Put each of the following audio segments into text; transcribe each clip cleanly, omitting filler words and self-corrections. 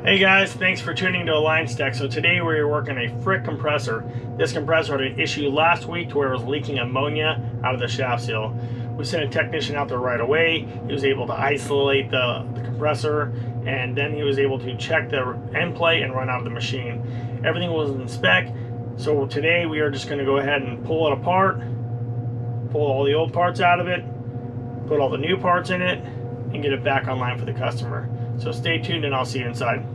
Hey guys, thanks for tuning to Alliance Tech. So today we're working a Frick compressor. This compressor had an issue last week to where it was leaking ammonia out of the shaft seal. We sent a technician out there right away. He was able to isolate the compressor, and then he was able to check the end plate and run out of the machine. Everything was in spec. So today we are just going to go ahead and pull it apart, pull all the old parts out of it, put all the new parts in it, and get it back online for the customer. So stay tuned and I'll see you inside.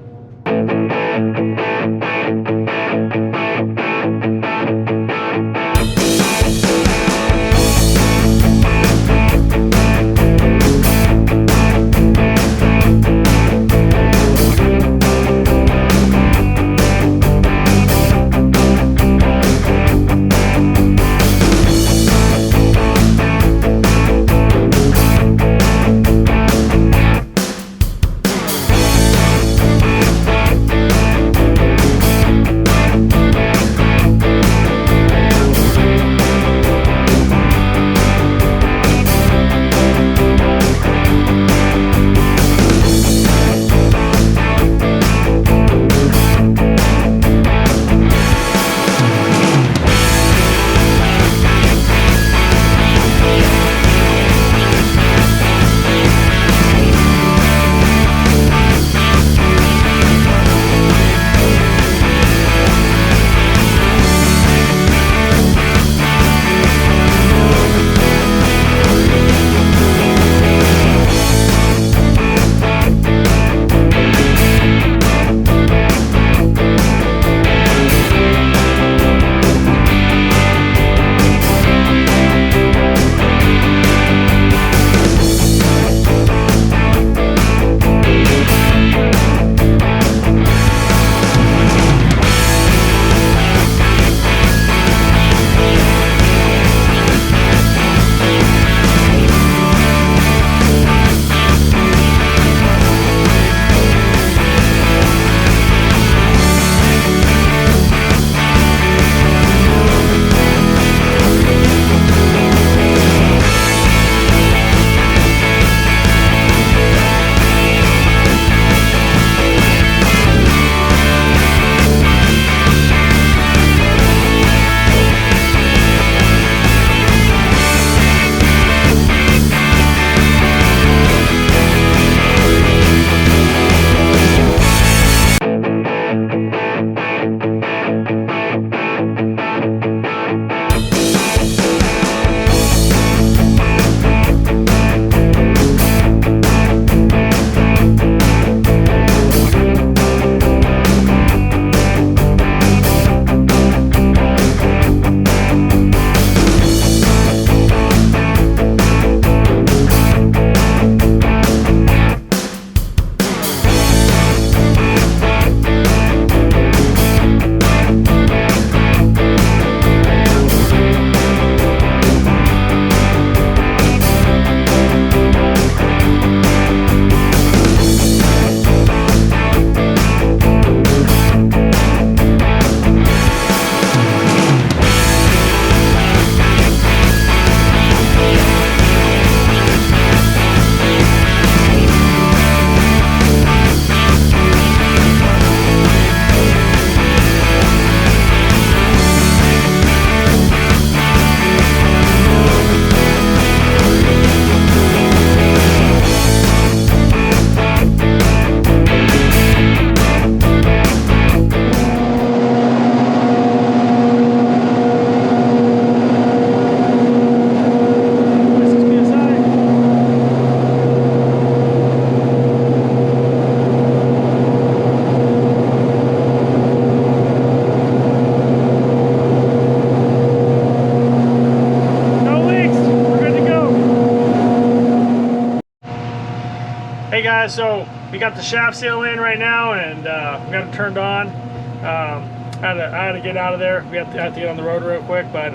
Hey guys, so we got the shaft seal in right now, and we got it turned on. I had to get out of there. We have to get on the road real quick, but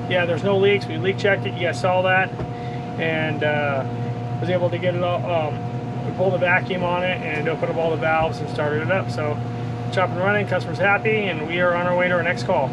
yeah, there's no leaks. We leak checked it. You guys saw that, and was able to get it all. We pulled the vacuum on it and opened up all the valves and started it up. So, chop and running. Customer's happy, and we are on our way to our next call.